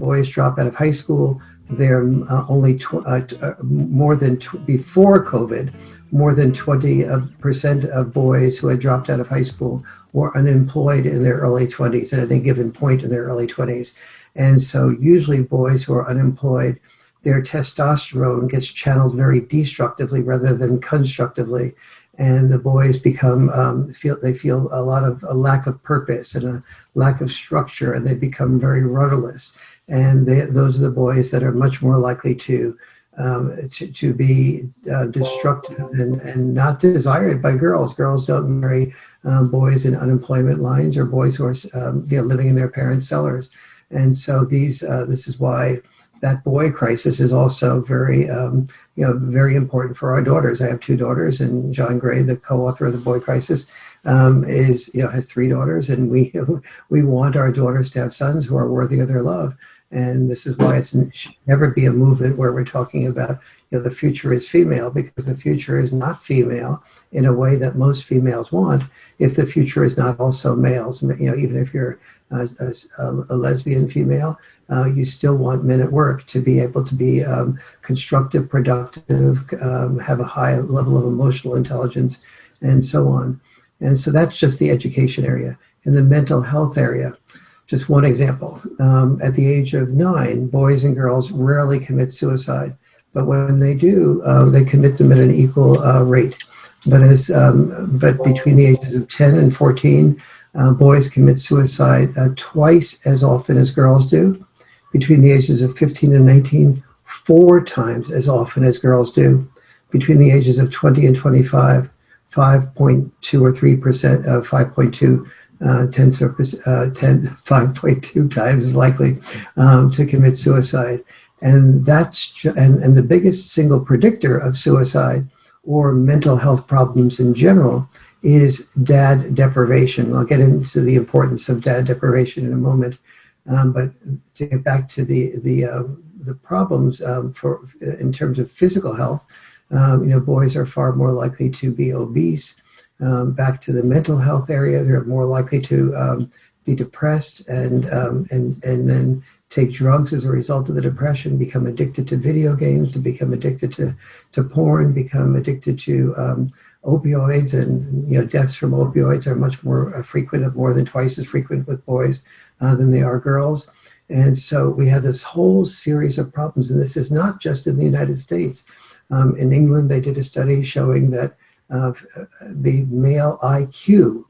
boys drop out of high school, they're only before COVID, more than 20% of boys who had dropped out of high school were unemployed in their early 20s at any given point in their early 20s. And so usually boys who are unemployed, their testosterone gets channeled very destructively rather than constructively. And the boys become, feel a lot of a lack of purpose and a lack of structure, and they become very rudderless. And those are the boys that are much more likely to be destructive and not desired by girls. Girls don't marry boys in unemployment lines or boys who are living in their parents' cellars. And so this is why that boy crisis is also very very important for our daughters. I have 2 daughters, and John Gray, the co-author of the Boy Crisis, has 3 daughters, and we want our daughters to have sons who are worthy of their love. And this is why it should never be a movement where we're talking about the future is female, because the future is not female in a way that most females want. If the future is not also males, even if you're a lesbian female, you still want men at work to be able to be constructive, productive, have a high level of emotional intelligence, and so on. And so that's just the education area. In the mental health area, just one example, at the age of 9, boys and girls rarely commit suicide, but when they do, they commit them at an equal rate. But between the ages of 10 and 14, boys commit suicide twice as often as girls do. Between the ages of 15 and 19, 4 times as often as girls do. Between the ages of 20 and 25, 5.2 or 3%, 5.2 5.2 times as likely to commit suicide. And and the biggest single predictor of suicide or mental health problems in general is dad deprivation. I'll get into the importance of dad deprivation in a moment. But to get back to the problems in terms of physical health, boys are far more likely to be obese. Back to the mental health area, they're more likely to be depressed and then take drugs as a result of the depression, become addicted to video games, to become addicted to porn, become addicted to opioids, and deaths from opioids are much more frequent, more than twice as frequent with boys than they are girls. And so we have this whole series of problems, and this is not just in the United States. In England, they did a study showing that the male IQ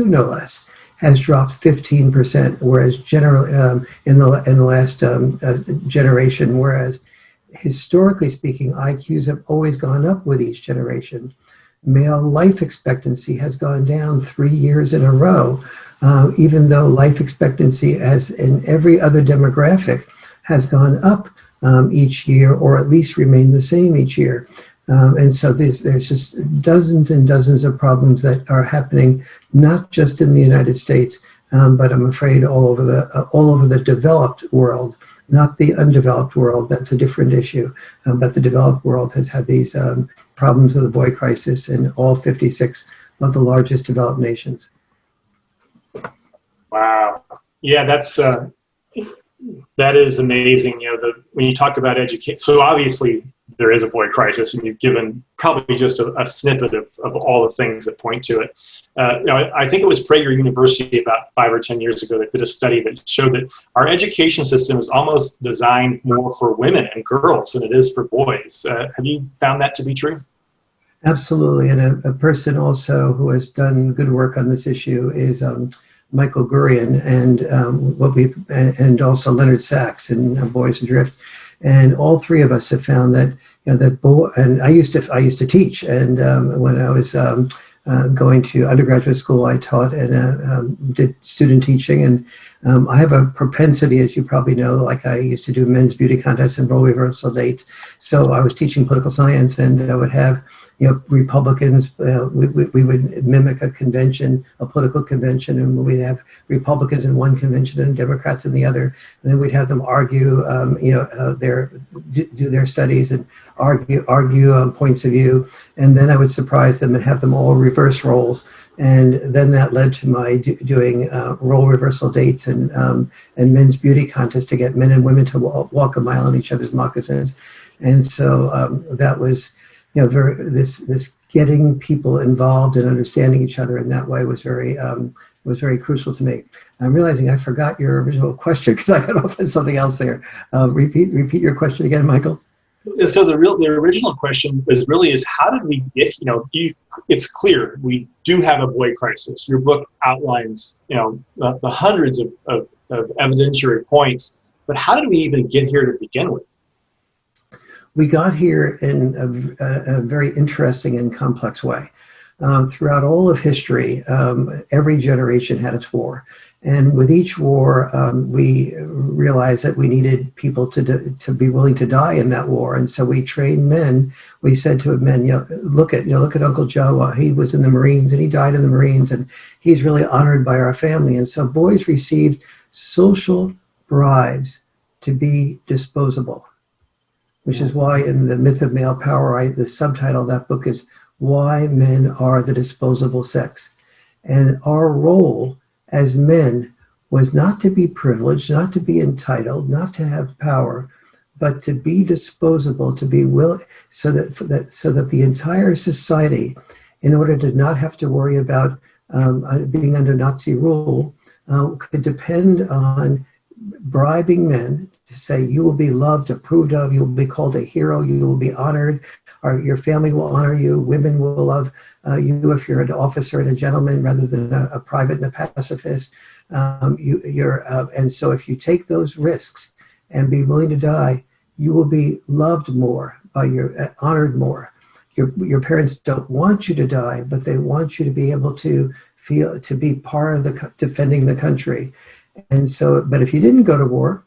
no less, has dropped 15%, whereas generally in the last generation, whereas historically speaking, IQs have always gone up with each generation. Male life expectancy has gone down 3 years in a row, even though life expectancy, as in every other demographic, has gone up each year, or at least remained the same each year. And so there's just dozens and dozens of problems that are happening, not just in the United States, but I'm afraid all over the developed world, not the undeveloped world. That's a different issue. But the developed world has had these problems of the boy crisis in all 56 of the largest developed nations. Wow. Yeah, that is amazing. When you talk about education, so obviously there is a boy crisis, and you've given probably just a snippet of all the things that point to it. I think it was Prager University about 5 or 10 years ago that did a study that showed that our education system is almost designed more for women and girls than it is for boys. Have you found that to be true? Absolutely. And a person also who has done good work on this issue is Michael Gurian, and also Leonard Sachs in Boys Adrift. And all 3 of us have found that and I used to teach, and when I was going to undergraduate school, I taught and did student teaching, and I have a propensity, as you probably know, like I used to do men's beauty contests and role reversal dates. So I was teaching political science, and I would have Republicans, we would mimic a convention, a political convention, and we'd have Republicans in one convention and Democrats in the other. And then we'd have them argue, do their studies and argue points of view. And then I would surprise them and have them all reverse roles. And then that led to my doing role reversal dates and men's beauty contests to get men and women to walk a mile in each other's moccasins. And so that was, this getting people involved and understanding each other in that way was very crucial to me. I'm realizing I forgot your original question because I got off on something else there. Repeat your question again, Michael. So the original question is how did we get, it's clear we do have a boy crisis. Your book outlines, the hundreds of evidentiary points, but how did we even get here to begin with? We got here in a very interesting and complex way. Throughout all of history, every generation had its war. And with each war, we realized that we needed people to be willing to die in that war. And so we trained men. We said to men, look at Uncle Joe. He was in the Marines and he died in the Marines, and he's really honored by our family. And so boys received social bribes to be disposable, which is why in the Myth of Male Power, the subtitle of that book is Why Men Are the Disposable Sex. And our role as men was not to be privileged, not to be entitled, not to have power, but to be disposable, to be willing, so that the entire society, in order to not have to worry about being under Nazi rule, could depend on bribing men to say, you will be loved, approved of, you will be called a hero, you will be honored, or your family will honor you, women will love you if you're an officer and a gentleman rather than a private and a pacifist. And so if you take those risks and be willing to die, you will be loved more, honored more. Your parents don't want you to die, but they want you to be able to be part of defending the country. And so, but if you didn't go to war,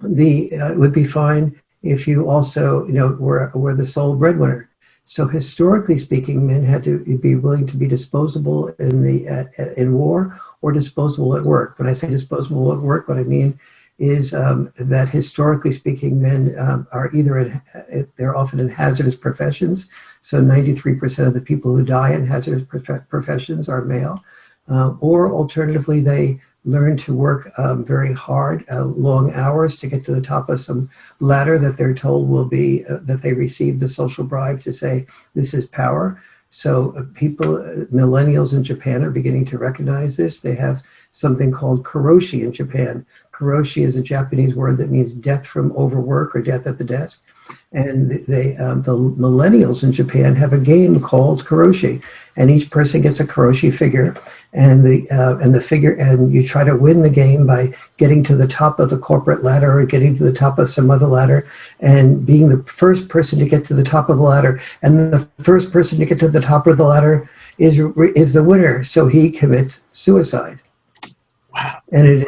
it would be fine if you also, were the sole breadwinner. So historically speaking, men had to be willing to be disposable in war or disposable at work. When I say disposable at work, what I mean is that historically speaking, men are they're often in hazardous professions. So 93% of the people who die in hazardous professions are male. Or alternatively, they learn to work very hard, long hours to get to the top of some ladder that they're told will be, that they receive the social bribe to say, this is power. So millennials in Japan are beginning to recognize this. They have something called Karoshi in Japan. Karoshi is a Japanese word that means death from overwork or death at the desk. And the millennials in Japan have a game called Karoshi, and each person gets a Karoshi figure, and you try to win the game by getting to the top of the corporate ladder or getting to the top of some other ladder and being the first person to get to the top of the ladder. And the first person to get to the top of the ladder is the winner. So he commits suicide. And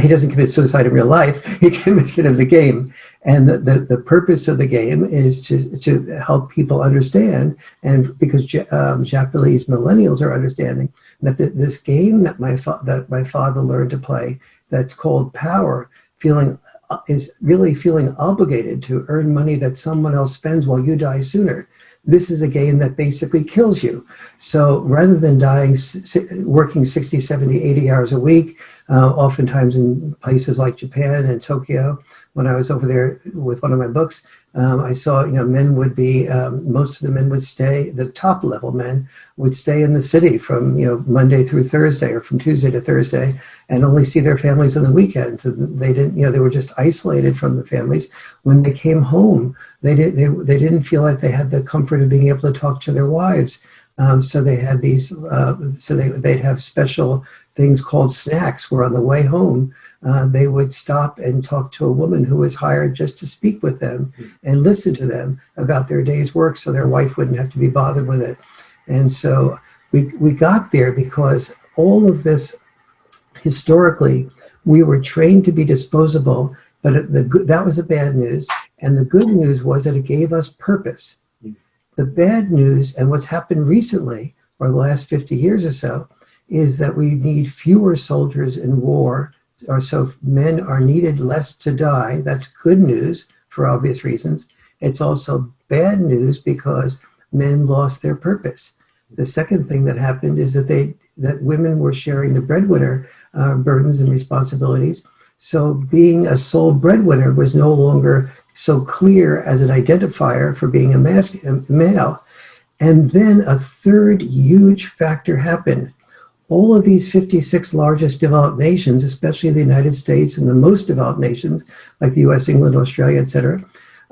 he doesn't commit suicide in real life. He commits it in the game. And the purpose of the game is to help people understand, and because Japanese millennials are understanding that this game that my father learned to play, that's called power, is really feeling obligated to earn money that someone else spends while you die sooner. This is a game that basically kills you. So rather than working 60, 70, 80 hours a week, oftentimes in places like Japan and Tokyo, when I was over there with one of my books, I saw, men would be, most of the men would stay, the top level men would stay in the city from, Monday through Thursday or from Tuesday to Thursday and only see their families on the weekends. And they didn't, they were just isolated from the families. When they came home, they didn't feel like they had the comfort of being able to talk to their wives. So they had these, they'd have special things called snacks where on the way home, they would stop and talk to a woman who was hired just to speak with them and listen to them about their day's work so their wife wouldn't have to be bothered with it. And so we got there because all of this, historically, we were trained to be disposable, but that was the bad news. And the good news was that it gave us purpose. The bad news, and what's happened recently, or the last 50 years or so, is that we need fewer soldiers in war, or so men are needed less to die. That's good news for obvious reasons. It's also bad news because men lost their purpose. The second thing that happened is that women were sharing the breadwinner burdens and responsibilities. So being a sole breadwinner was no longer so clear as an identifier for being a male. And then a third huge factor happened. All of these 56 largest developed nations, especially the United States and the most developed nations like the US, England, Australia, et cetera,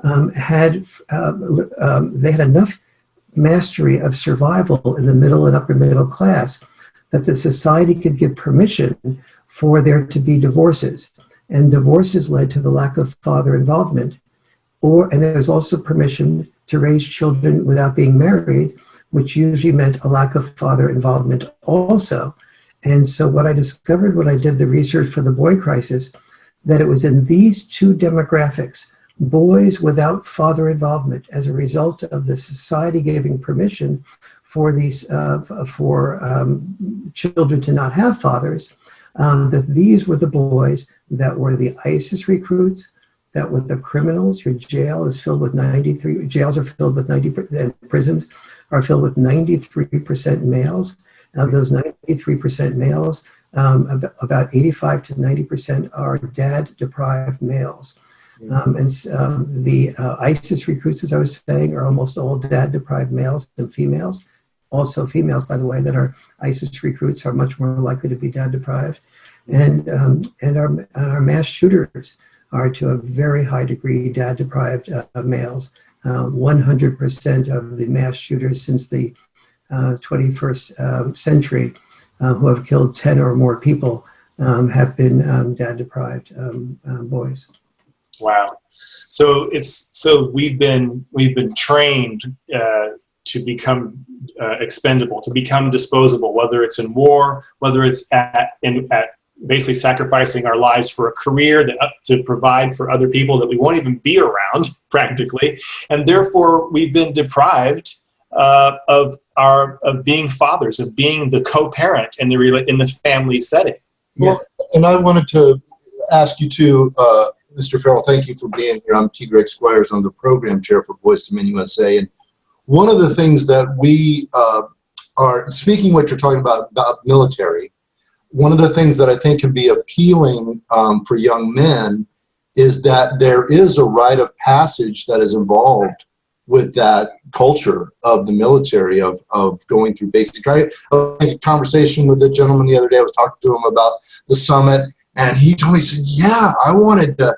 they had enough mastery of survival in the middle and upper middle class that the society could give permission for there to be divorces. And divorces led to the lack of father involvement. And there was also permission to raise children without being married, which usually meant a lack of father involvement also. And so what I discovered when I did the research for the boy crisis, that it was in these two demographics, boys without father involvement, as a result of the society giving permission for these children to not have fathers, that these were the boys that were the ISIS recruits, that were the criminals. Your jail is filled with 93, jails are filled with 90%, prisons are filled with 93% males. Of those 93% males, about 85 to 90% are dad-deprived males. The ISIS recruits, as I was saying, are almost all dad-deprived males and females. Also females, by the way, that are ISIS recruits are much more likely to be dad-deprived. And our mass shooters are to a very high degree dad-deprived males. 100% of the mass shooters since the 21st century who have killed 10 or more people have been dad-deprived boys. Wow. So we've been trained to become expendable, to become disposable, whether it's in war, whether it's at basically sacrificing our lives for a career to provide for other people that we won't even be around practically, and therefore we've been deprived of being fathers, of being the co-parent in the family setting. Well, and I wanted to ask you too, Mr. Farrell, thank you for being here. I'm T. Greg Squires. I'm the program chair for Boys to Men USA. And one of the things that we are, speaking what you're talking about military, one of the things that I think can be appealing for young men is that there is a rite of passage that is involved with that culture of the military, of going through basic. I had a conversation with a gentleman the other day. I was talking to him about the summit, and he told me, he said, yeah, I wanted to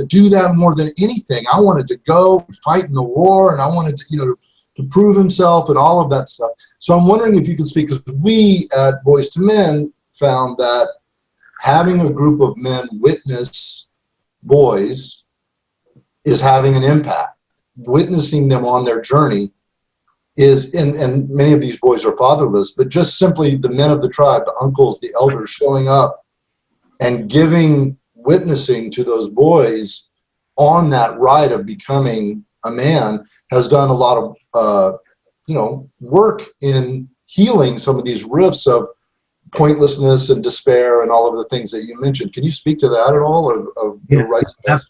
do that more than anything. I wanted to go fight in the war, and I wanted to, to prove himself and all of that stuff. So I'm wondering if you can speak, because we at Boys to Men found that having a group of men witness boys is having an impact. Witnessing them on their journey is, and many of these boys are fatherless, but just simply the men of the tribe, the uncles, the elders showing up and witnessing to those boys on that ride of becoming a man has done a lot of work in healing some of these rifts of pointlessness and despair and all of the things that you mentioned. Can you speak to that at all, of the rites of passage?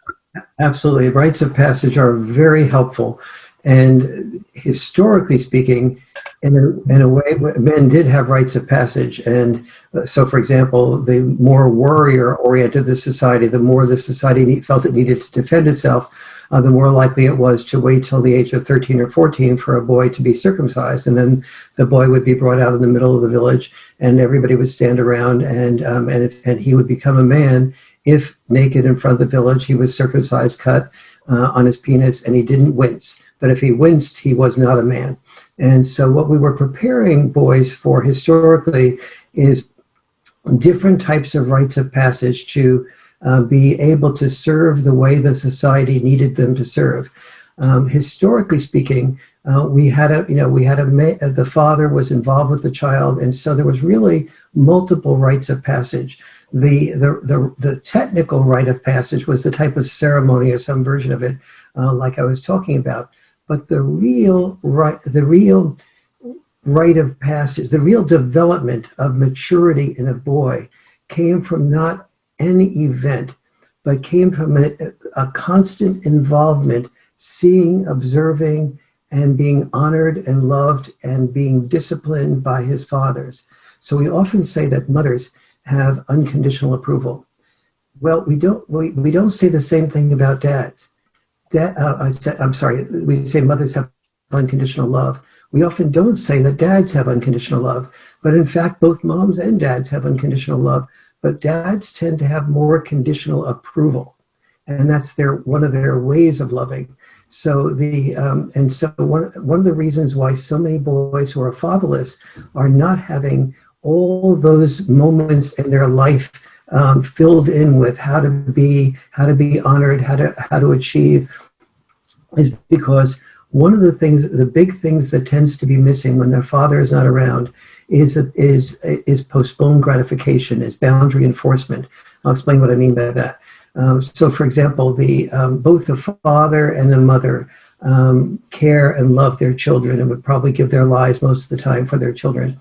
Absolutely. Rites of passage are very helpful. And historically speaking, in a way, men did have rites of passage. And so, for example, the more warrior-oriented the society, the more the society felt it needed to defend itself, the more likely it was to wait till the age of 13 or 14 for a boy to be circumcised. And then the boy would be brought out in the middle of the village, and everybody would stand around, and he would become a man if, naked in front of the village, he was circumcised, cut on his penis, and he didn't wince. But if he winced, he was not a man. And so what we were preparing boys for historically is different types of rites of passage to be able to serve the way the society needed them to serve. Historically speaking, the father was involved with the child, and so there was really multiple rites of passage. The technical rite of passage was the type of ceremony or some version of it, like I was talking about. But the real rite of passage, the real development of maturity in a boy came from not any event, but came from a constant involvement, seeing, observing, and being honored and loved and being disciplined by his fathers. So we often say that mothers have unconditional approval. Well, we don't say the same thing about dads. We say mothers have unconditional love. We often don't say that dads have unconditional love, but in fact, both moms and dads have unconditional love, but dads tend to have more conditional approval. And that's one of their ways of loving. So one of the reasons why so many boys who are fatherless are not having all those moments in their life filled in with how to be honored, how to achieve, is because one of the big things that tends to be missing when their father is not around is postponed gratification, is boundary enforcement. I'll explain what I mean by that. So, for example, both the father and the mother care and love their children and would probably give their lives most of the time for their children.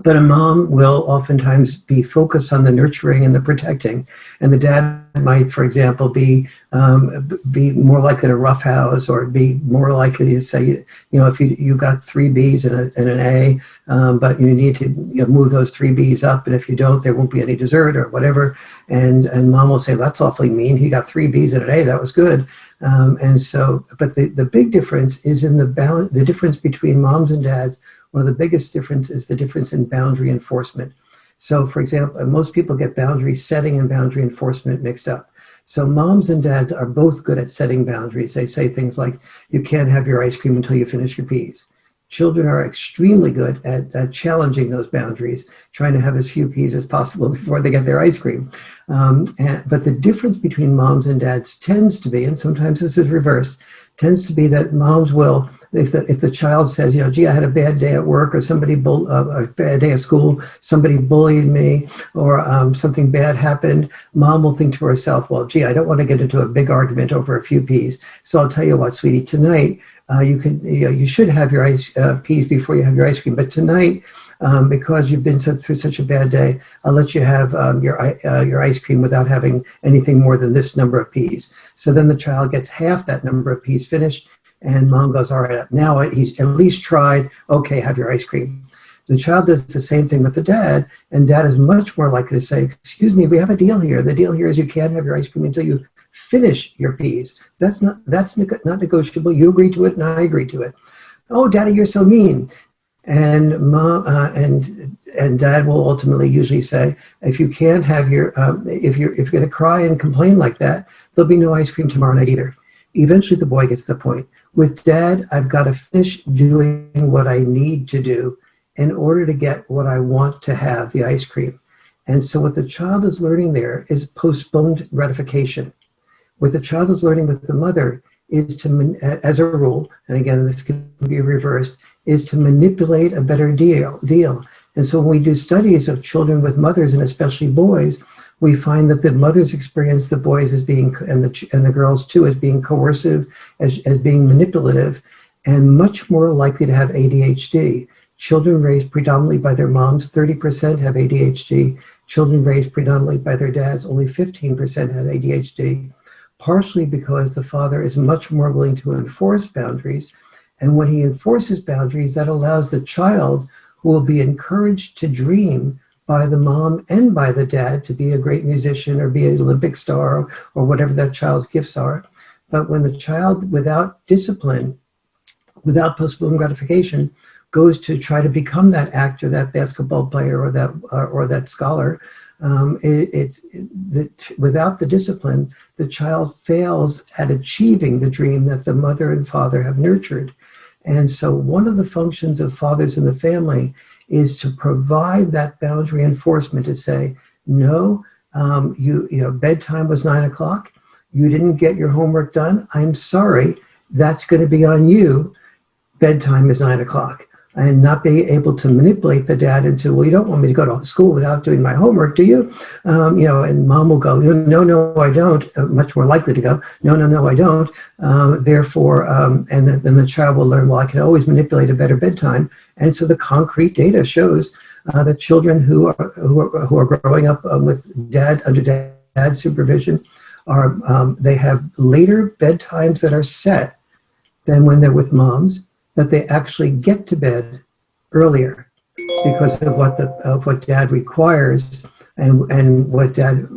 But a mom will oftentimes be focused on the nurturing and the protecting, and the dad might, for example, be more likely to roughhouse or be more likely to say, if you got 3 B's and an A, but you need to move those 3 B's up, and if you don't, there won't be any dessert or whatever. And mom will say, that's awfully mean. He got 3 B's and an A. That was good. But the big difference is in the difference between moms and dads. One of the biggest differences is the difference in boundary enforcement. So, for example, most people get boundary setting and boundary enforcement mixed up. So moms and dads are both good at setting boundaries. They say things like, you can't have your ice cream until you finish your peas. Children are extremely good at challenging those boundaries, trying to have as few peas as possible before they get their ice cream. But the difference between moms and dads tends to be, and sometimes this is reversed, tends to be that moms will, if the child says, gee, I had a bad day at work, or a bad day at school, somebody bullied me, or something bad happened, mom will think to herself, well, gee, I don't want to get into a big argument over a few peas. So I'll tell you what, sweetie, tonight you should have your peas before you have your ice cream. But tonight, because you've been through such a bad day, I'll let you have your ice cream without having anything more than this number of peas. So then the child gets half that number of peas finished, and mom goes, all right, now he's at least tried. Okay, have your ice cream. The child does the same thing with the dad, and dad is much more likely to say, excuse me, we have a deal here. The deal here is you can't have your ice cream until you finish your peas. That's not negotiable. You agree to it, and I agree to it. Oh, daddy, you're so mean. And mom and dad will ultimately usually say, if you can't have if you're going to cry and complain like that, there'll be no ice cream tomorrow night either. Eventually, the boy gets the point. With dad, I've got to finish doing what I need to do in order to get what I want to have, the ice cream. And so what the child is learning there is postponed gratification. What the child is learning with the mother is as a rule, and again, this can be reversed, is to manipulate a better deal. And so when we do studies of children with mothers, and especially boys, we find that the mothers experience the boys as being, and the girls too, as being coercive, as being manipulative, and much more likely to have ADHD. Children raised predominantly by their moms, 30% have ADHD. Children raised predominantly by their dads, only 15% have ADHD, partially because the father is much more willing to enforce boundaries. And when he enforces boundaries, that allows the child, who will be encouraged to dream by the mom and by the dad, to be a great musician or be an Olympic star or whatever that child's gifts are. But when the child, without discipline, without postponed gratification, goes to try to become that actor, that basketball player, or that scholar, without the discipline, the child fails at achieving the dream that the mother and father have nurtured. And so one of the functions of fathers in the family is to provide that boundary enforcement, to say, no, bedtime was 9 o'clock. You didn't get your homework done. I'm sorry. That's going to be on you. Bedtime is 9 o'clock. And not being able to manipulate the dad into, well, you don't want me to go to school without doing my homework, do you? And mom will go, no, I don't. Much more likely to go, no, I don't. Therefore, and then the child will learn, well, I can always manipulate a better bedtime. And so the concrete data shows that children who are growing up with under dad supervision they have later bedtimes that are set than when they're with moms, but they actually get to bed earlier because of what dad requires, and what dad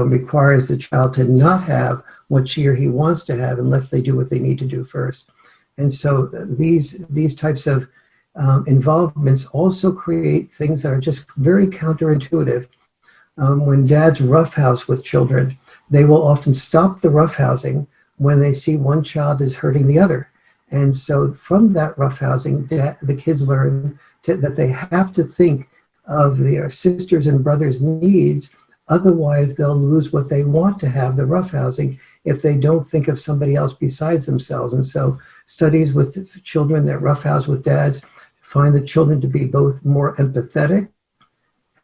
requires the child to not have what she or he wants to have unless they do what they need to do first. And so these types of involvements also create things that are just very counterintuitive. When dads roughhouse with children, they will often stop the roughhousing when they see one child is hurting the other. And so from that roughhousing, the kids learn that they have to think of their sisters and brothers' needs, otherwise they'll lose what they want to have, the roughhousing, if they don't think of somebody else besides themselves. And so studies with children that roughhouse with dads find the children to be both more empathetic,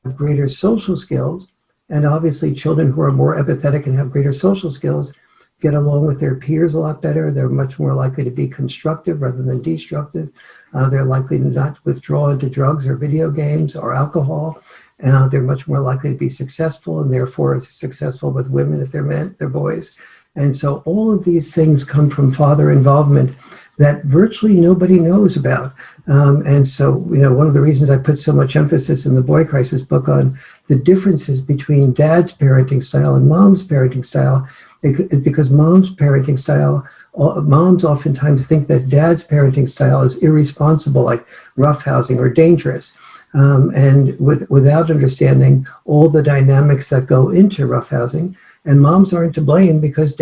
have greater social skills, and obviously children who are more empathetic and have greater social skills get along with their peers a lot better. They're much more likely to be constructive rather than destructive. They're likely to not withdraw into drugs or video games or alcohol. They're much more likely to be successful, and therefore successful with women if they're men, they're boys. And so all of these things come from father involvement that virtually nobody knows about. And so, one of the reasons I put so much emphasis in the Boy Crisis book on the differences between dad's parenting style and mom's parenting style is because mom's parenting style, moms oftentimes think that dad's parenting style is irresponsible, like roughhousing or dangerous. And without understanding all the dynamics that go into roughhousing. And moms aren't to blame because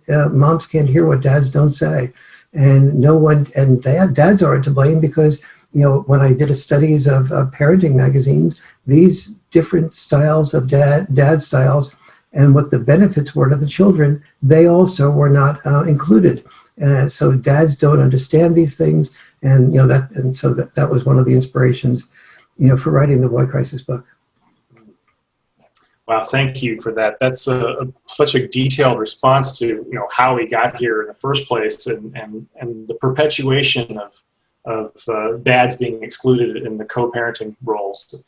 moms can't hear what dads don't say. And dads aren't to blame because, when I did studies of parenting magazines, these different styles of dad styles and what the benefits were to the children, they also were not included. So dads don't understand these things. And, so that was one of the inspirations, for writing the Boy Crisis book. Wow, thank you for that. That's such a detailed response to how we got here in the first place, and the perpetuation of dads being excluded in the co-parenting roles.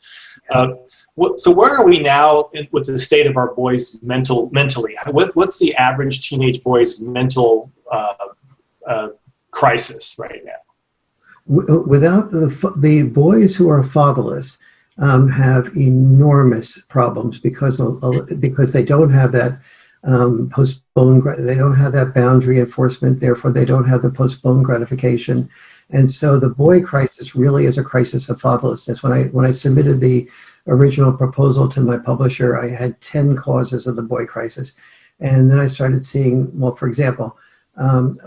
So where are we now with the state of our boys mentally? What's the average teenage boy's mental crisis right now? Without the boys who are fatherless, have enormous problems because they don't have that they don't have that boundary enforcement, therefore they don't have the postponed gratification. And so the boy crisis really is a crisis of fatherlessness. When I submitted the original proposal to my publisher, I had 10 causes of the boy crisis. And then I started seeing, well, for example,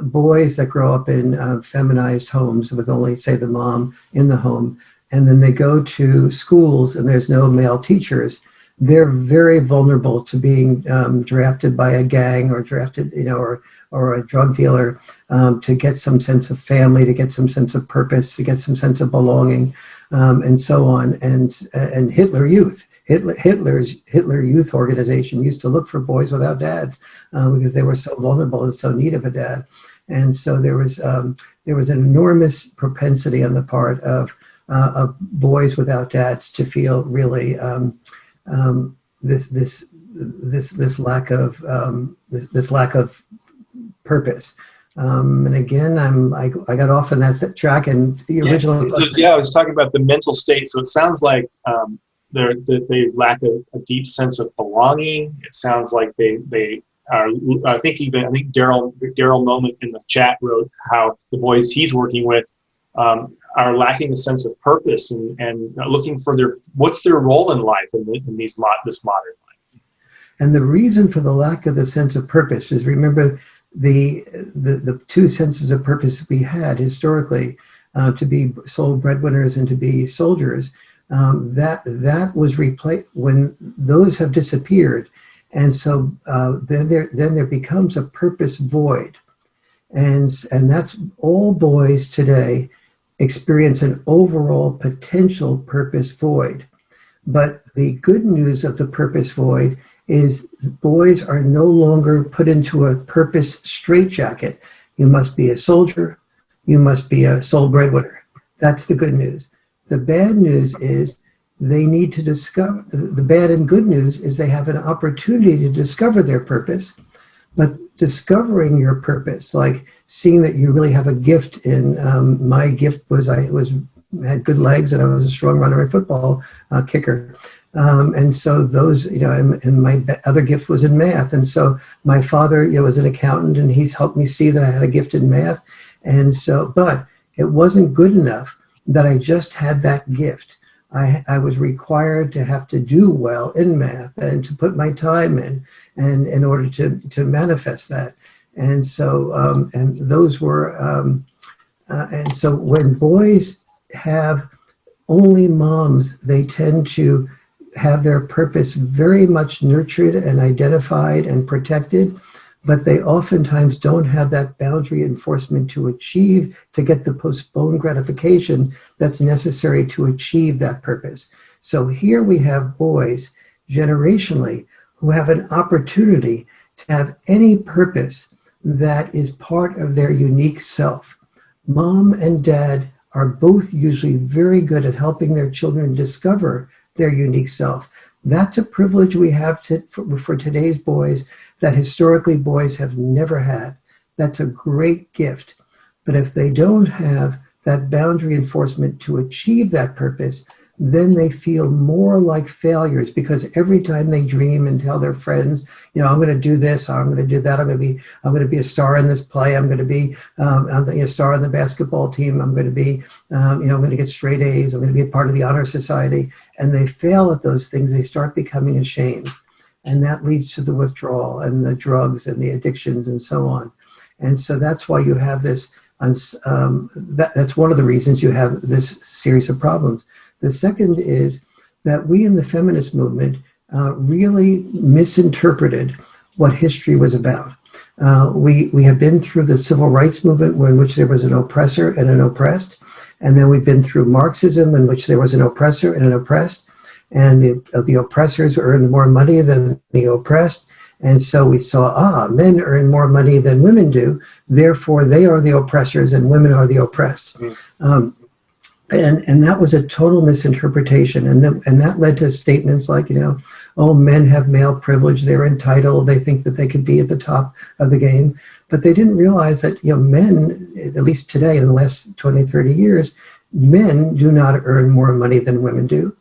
boys that grow up in feminized homes with only, say, the mom in the home, and then they go to schools and there's no male teachers, they're very vulnerable to being drafted by a gang or drafted, or a drug dealer, to get some sense of family, to get some sense of purpose, to get some sense of belonging, and so on. And Hitler Youth, Hitler's youth organization used to look for boys without dads because they were so vulnerable and so in need of a dad. And so there was an enormous propensity on the part of boys without dads to feel really this lack of purpose. And again, I got off on that track, and the original. I was talking about the mental state. So it sounds like they lack a deep sense of belonging. It sounds like they are. I think Daryl Moment in the chat wrote how the boys he's working with are lacking a sense of purpose and looking for what's their role in life in this modern life. And the reason for the lack of the sense of purpose is, remember, the two senses of purpose we had historically, to be sole breadwinners and to be soldiers, that was replaced when those have disappeared. And so then there becomes a purpose void. And that's all boys today experience an overall potential purpose void. But the good news of the purpose void is boys are no longer put into a purpose straitjacket. You must be a soldier. You must be a sole breadwinner. That's the good news. The bad news is they need to discover, the bad and good news is they have an opportunity to discover their purpose, But discovering your purpose, like seeing that you really have a gift in, my gift was had good legs and I was a strong runner in football, kicker. And so those, and my other gift was in math. And so my father, was an accountant, and he's helped me see that I had a gift in math. And so, but it wasn't good enough that I just had that gift. I was required to have to do well in math and to put my time in in order to manifest that. And so, and those were, and so when boys have only moms, they tend to have their purpose very much nurtured and identified and protected, but they oftentimes don't have that boundary enforcement to get the postponed gratification that's necessary to achieve that purpose. So here we have boys generationally who have an opportunity to have any purpose that is part of their unique self. Mom and dad are both usually very good at helping their children discover their unique self. That's a privilege we have for today's boys that historically boys have never had. That's a great gift. But if they don't have that boundary enforcement to achieve that purpose, then they feel more like failures, because every time they dream and tell their friends, I'm going to do this, I'm going to do that, I'm going to be a star in this play, I'm going to be a star on the basketball team, I'm going to be, I'm going to get straight A's, I'm going to be a part of the honor society, and they fail at those things, they start becoming ashamed. And that leads to the withdrawal and the drugs and the addictions and so on. And so that's why you have this, that's one of the reasons you have this series of problems. The second is that we in the feminist movement really misinterpreted what history was about. We have been through the civil rights movement, in which there was an oppressor and an oppressed. And then we've been through Marxism, in which there was an oppressor and an oppressed. And the oppressors earned more money than the oppressed. And so we saw, men earn more money than women do. Therefore, they are the oppressors and women are the oppressed. And that was a total misinterpretation. And that led to statements like, men have male privilege, they're entitled, they think that they could be at the top of the game. But they didn't realize that, men, at least today, in the last 20, 30 years, men do not earn more money than women do.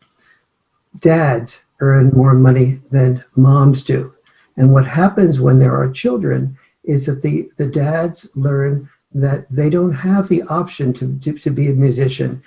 Dads earn more money than moms do. And what happens when there are children is that the dads learn that they don't have the option to be a musician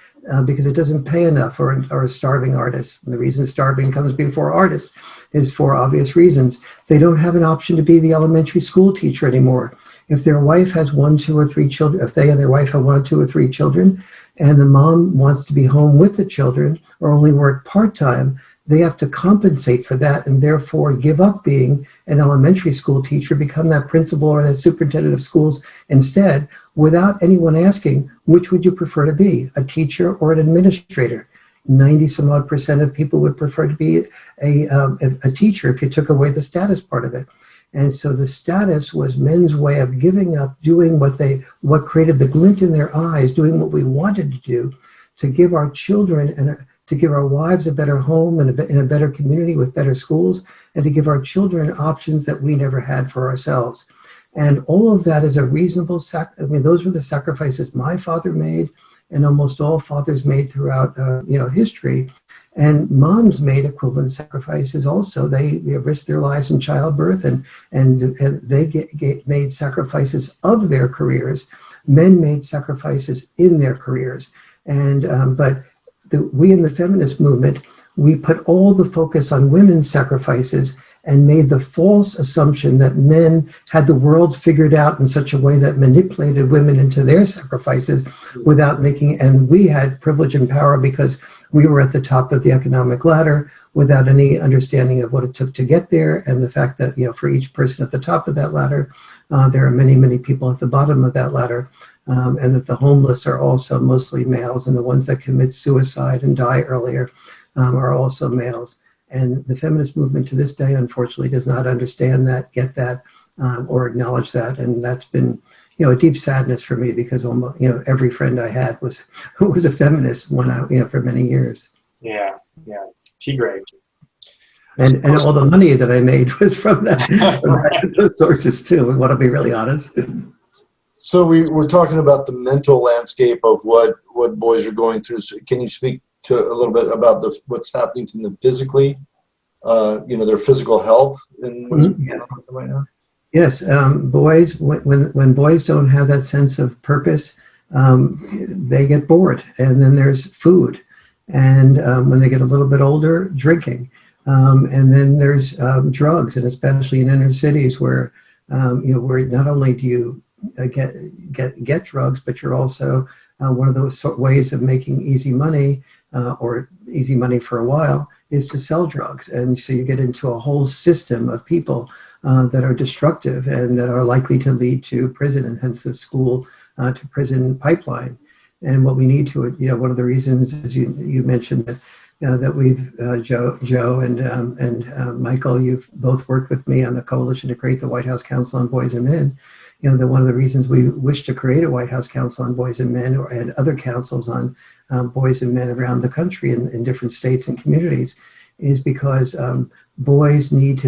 because it doesn't pay enough, or a starving artist. And the reason starving comes before artists is for obvious reasons. They don't have an option to be the elementary school teacher anymore. If their wife has 1, 2, or 3 children, if they and their wife have 1, 2, or 3 children, and the mom wants to be home with the children or only work part-time, they have to compensate for that and therefore give up being an elementary school teacher, become that principal or that superintendent of schools instead, without anyone asking, which would you prefer to be, a teacher or an administrator? 90-some-odd% of people would prefer to be a teacher if you took away the status part of it. And so the status was men's way of giving up doing what created the glint in their eyes, doing what we wanted to do, to give our children and to give our wives a better home and in a better community with better schools, and to give our children options that we never had for ourselves. And all of that is a reasonable those were the sacrifices my father made, and almost all fathers made throughout history. And moms made equivalent sacrifices also. They risked their lives in childbirth, and they made sacrifices of their careers. Men made sacrifices in their careers. And but we in the feminist movement, we put all the focus on women's sacrifices and made the false assumption that men had the world figured out in such a way that manipulated women into their sacrifices without making, and we had privilege and power because we were at the top of the economic ladder without any understanding of what it took to get there, and the fact that, for each person at the top of that ladder, there are many, many people at the bottom of that ladder. And that the homeless are also mostly males, and the ones that commit suicide and die earlier are also males. And the feminist movement to this day, unfortunately, does not understand that, get that, or acknowledge that. And that's been, a deep sadness for me, because almost, every friend I had was a feminist for many years. Yeah. T-Grade. And all the money that I made was from that, from those sources too. We want to be really honest. So we're talking about the mental landscape of what boys are going through. So can you speak to a little bit about what's happening to them physically? Their physical health and what's going on right now. Yes, boys. When boys don't have that sense of purpose, they get bored, and then there's food, and when they get a little bit older, drinking, and then there's drugs, and especially in inner cities where where not only do you get drugs, but you're also one of those ways of making easy money or easy money for a while is to sell drugs, and so you get into a whole system of people that are destructive and that are likely to lead to prison, and hence the school to prison pipeline. And what we need to, one of the reasons, as you mentioned, that that we've Joe and Michael, you've both worked with me on the coalition to create the White House Council on Boys and Men. That one of the reasons we wish to create a White House Council on Boys and Men, and other councils on boys and men around the country in different states and communities, is because boys need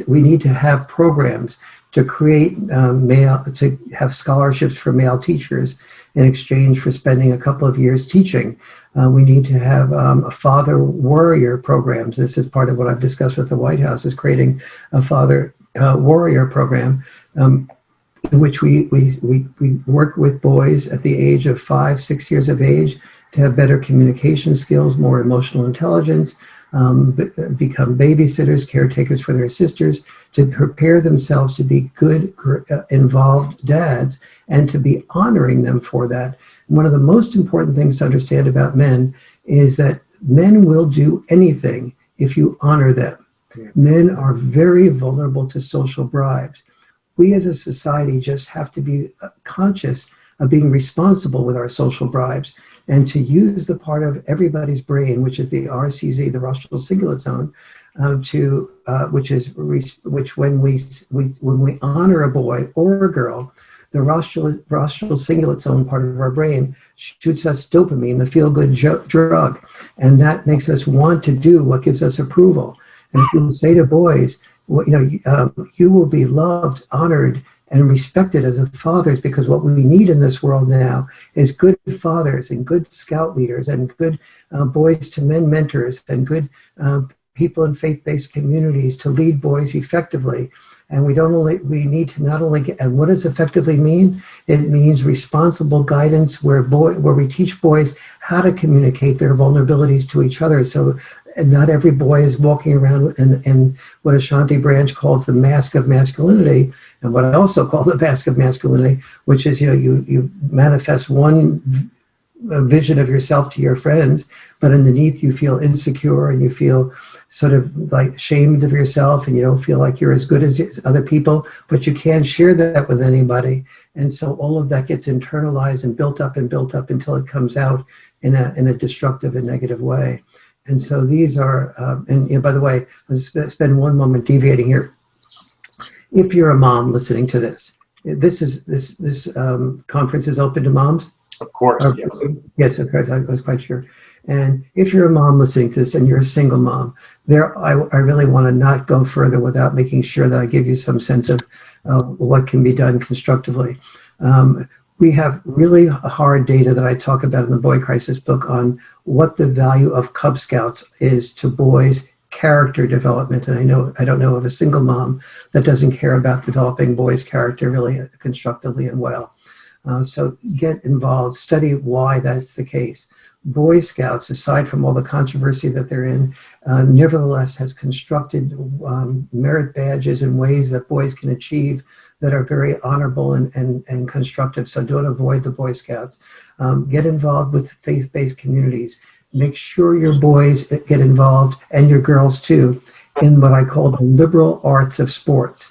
we need to have programs to create to have scholarships for male teachers in exchange for spending a couple of years teaching. We need to have a father warrior programs. This is part of what I've discussed with the White House, is creating a father warrior program, in which we work with boys at the age of 5, 6 years of age to have better communication skills, more emotional intelligence, become babysitters, caretakers for their sisters, to prepare themselves to be good, involved dads, and to be honoring them for that. One of the most important things to understand about men is that men will do anything if you honor them. Yeah. Men are very vulnerable to social bribes. We as a society just have to be conscious of being responsible with our social bribes, and to use the part of everybody's brain, which is the RCZ, the rostral cingulate zone, which when we honor a boy or a girl, the rostral cingulate zone part of our brain shoots us dopamine, the feel-good drug, and that makes us want to do what gives us approval. And if you say to boys, you will be loved, honored, and respected as a fathers, because what we need in this world now is good fathers and good scout leaders and good boys to men mentors and good people in faith-based communities to lead boys effectively. And we need to not only get, and what does effectively mean? It means responsible guidance where we teach boys how to communicate their vulnerabilities to each other. So not every boy is walking around in what Ashanti Branch calls the mask of masculinity, and what I also call the mask of masculinity, which is, you manifest one vision of yourself to your friends, but underneath you feel insecure and you feel sort of like ashamed of yourself, and you don't feel like you're as good as other people, but you can't share that with anybody. And so all of that gets internalized and built up until it comes out in a destructive and negative way. And so these are, and by the way, let's spend one moment deviating here. If you're a mom listening to this conference is open to moms? Of course, yes. Yes, of course, I was quite sure. And if you're a mom listening to this and you're a single mom, I really want to not go further without making sure that I give you some sense of what can be done constructively. We have really hard data that I talk about in the Boy Crisis book on what the value of Cub Scouts is to boys' character development. And I don't know of a single mom that doesn't care about developing boys' character really constructively and well. So get involved, study why that's the case. Boy Scouts, aside from all the controversy that they're in, nevertheless has constructed merit badges in ways that boys can achieve that are very honorable and constructive. So don't avoid the Boy Scouts. Get involved with faith-based communities. Make sure your boys get involved, and your girls too, in what I call the liberal arts of sports.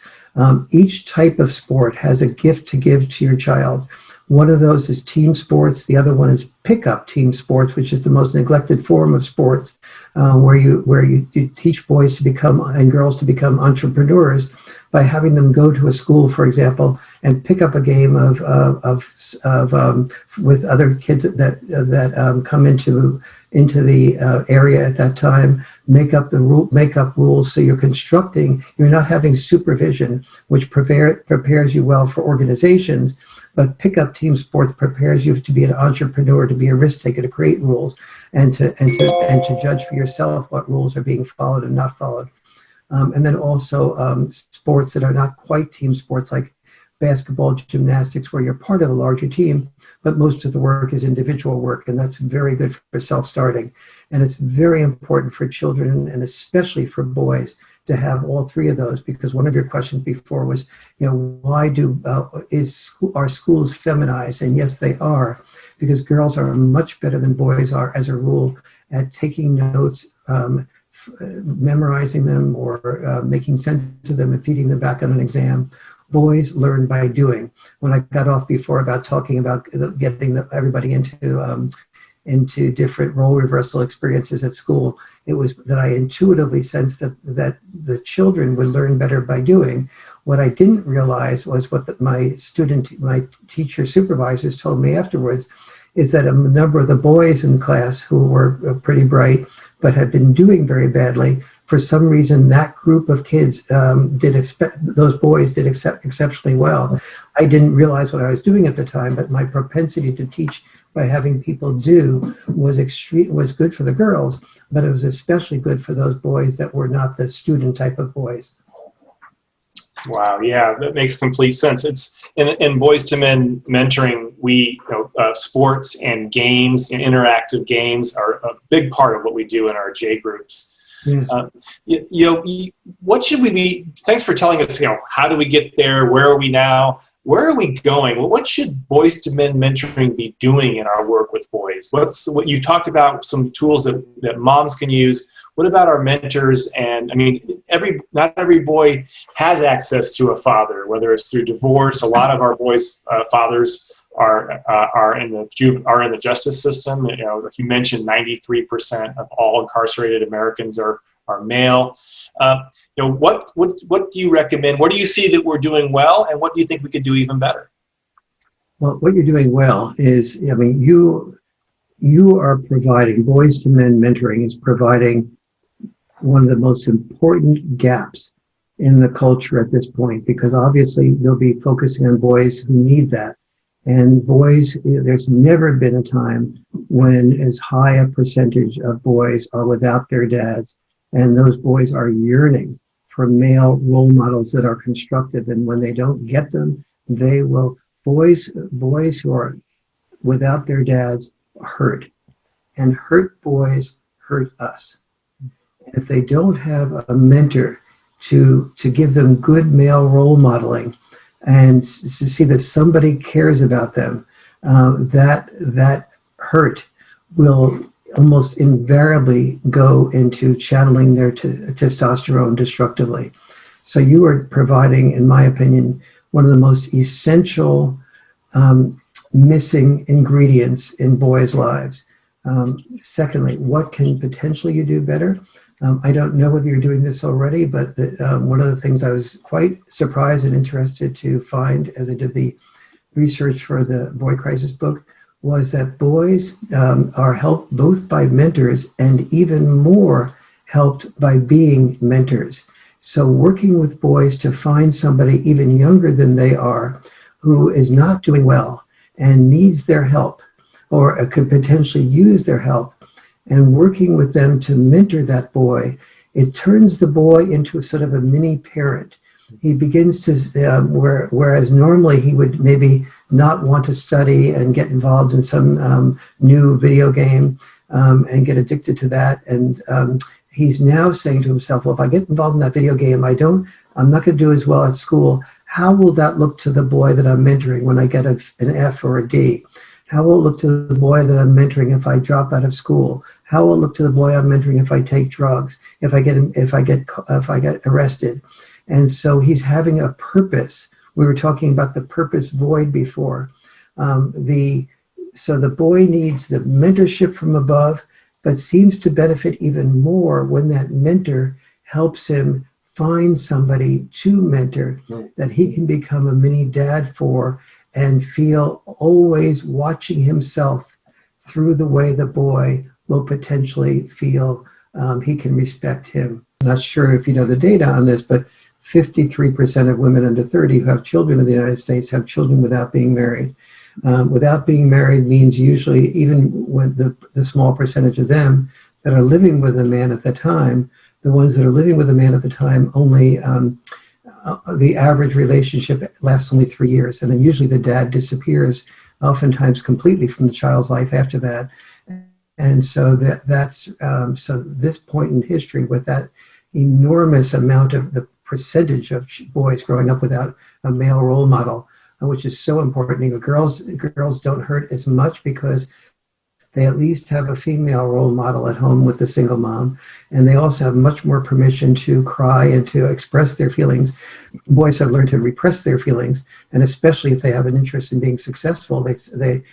Each type of sport has a gift to give to your child. One of those is team sports. The other one is pickup team sports, which is the most neglected form of sports, where you teach boys to become and girls to become entrepreneurs by having them go to a school, for example, and pick up a game with other kids that come into the area at that time, make up rules. So you're not having supervision, which prepares you well for organizations, but pickup team sports prepares you to be an entrepreneur, to be a risk taker, to create rules, and to judge for yourself what rules are being followed and not followed. And then also sports that are not quite team sports, like basketball, gymnastics, where you're part of a larger team, but most of the work is individual work, and that's very good for self-starting. And it's very important for children, and especially for boys, to have all three of those, because one of your questions before was, why are schools feminized? And yes, they are, because girls are much better than boys are, as a rule, at taking notes, memorizing them, or making sense of them and feeding them back on an exam. Boys learn by doing. When I got off before about talking about getting everybody into different role reversal experiences at school, it was that I intuitively sensed that the children would learn better by doing. What I didn't realize was what my teacher supervisors told me afterwards, is that a number of the boys in class who were pretty bright but had been doing very badly, for some reason that group of kids those boys did exceptionally well. I didn't realize what I was doing at the time, but my propensity to teach by having people do was good for the girls, but it was especially good for those boys that were not the student type of boys. Wow, yeah, that makes complete sense. It's in Boys to Men mentoring, sports and games and interactive games are a big part of what we do in our J groups. Yes. What should we be? Thanks for telling us. How do we get there? Where are we now? Where are we going? Well, what should Boys to Men mentoring be doing in our work with boys? What you talked about, some tools that moms can use. What about our mentors? And I mean, not every boy has access to a father, whether it's through divorce. A lot of our boys' fathers are in the justice system. If you mentioned 93% of all incarcerated Americans are male. What do you recommend? What do you see that we're doing well, and what do you think we could do even better? Well, what you're doing well is, you are providing, Boys to Men mentoring is providing one of the most important gaps in the culture at this point, because obviously they'll be focusing on boys who need that. And boys, there's never been a time when as high a percentage of boys are without their dads, and those boys are yearning for male role models that are constructive. And when they don't get them, boys who are without their dads hurt, and hurt boys hurt us. If they don't have a mentor to give them good male role modeling and to see that somebody cares about them, that hurt will almost invariably go into channeling their testosterone destructively. So you are providing, in my opinion, one of the most essential missing ingredients in boys' lives. Secondly, what can potentially you do better? I don't know whether you're doing this already, but one of the things I was quite surprised and interested to find as I did the research for the Boy Crisis book was that boys are helped both by mentors and even more helped by being mentors. So working with boys to find somebody even younger than they are who is not doing well and needs their help, or could potentially use their help, and working with them to mentor that boy, it turns the boy into a sort of a mini parent. He begins to, whereas normally he would maybe not want to study and get involved in some new video game and get addicted to that. And he's now saying to himself, well, if I get involved in that video game, I'm not going to do as well at school. How will that look to the boy that I'm mentoring when I get an F or a D? How will it look to the boy that I'm mentoring if I drop out of school? How will it look to the boy I'm mentoring if I take drugs, if I get arrested? And so he's having a purpose. We were talking about the purpose void before. So the boy needs the mentorship from above, but seems to benefit even more when that mentor helps him find somebody to mentor that he can become a mini dad for and feel always watching himself through the way the boy will potentially feel he can respect him. I'm not sure if you know the data on this, but 53% of women under 30 who have children in the United States have children without being married. Without being married means usually, even with the small percentage of them that are living with a man at the time, the ones that are living with a man at the time only, the average relationship lasts only 3 years. And then usually the dad disappears, oftentimes completely from the child's life after that. And so so this point in history with that enormous amount of the percentage of boys growing up without a male role model, which is so important. You know, girls don't hurt as much because they at least have a female role model at home with the single mom, and they also have much more permission to cry and to express their feelings. Boys have learned to repress their feelings, and especially if they have an interest in being successful, they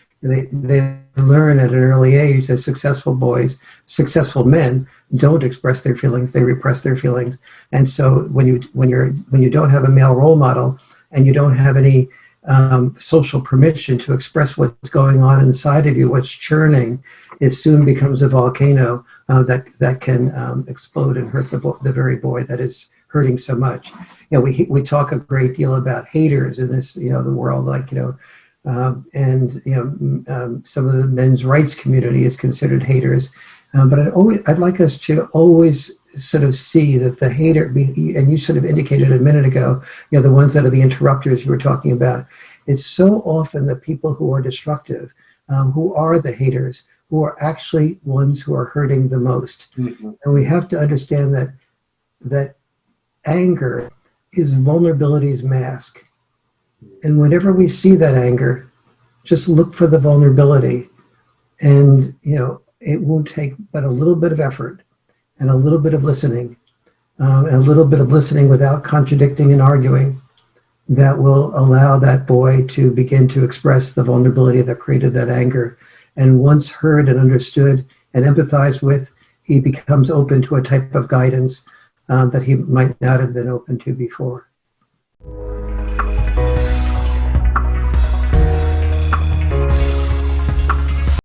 learn at an early age that successful men don't express their feelings; they repress their feelings. And so when you don't have a male role model and you don't have any social permission to express what's going on inside of you, what's churning, it soon becomes a volcano that can explode and hurt the very boy that is hurting so much. You know, we talk a great deal about haters in this, you know, the world, like, you know, some of the men's rights community is considered haters, but I'd like us to always sort of see that the hater, and you sort of indicated a minute ago, you know, the ones that are the interrupters you were talking about. It's so often the people who are destructive, who are the haters, who are actually ones who are hurting the most. Mm-hmm. And we have to understand that anger is vulnerability's mask. And whenever we see that anger, just look for the vulnerability. And, you know, it won't take but a little bit of effort and a little bit of listening, and a little bit of listening without contradicting and arguing, that will allow that boy to begin to express the vulnerability that created that anger. And once heard and understood and empathized with, he becomes open to a type of guidance that he might not have been open to before.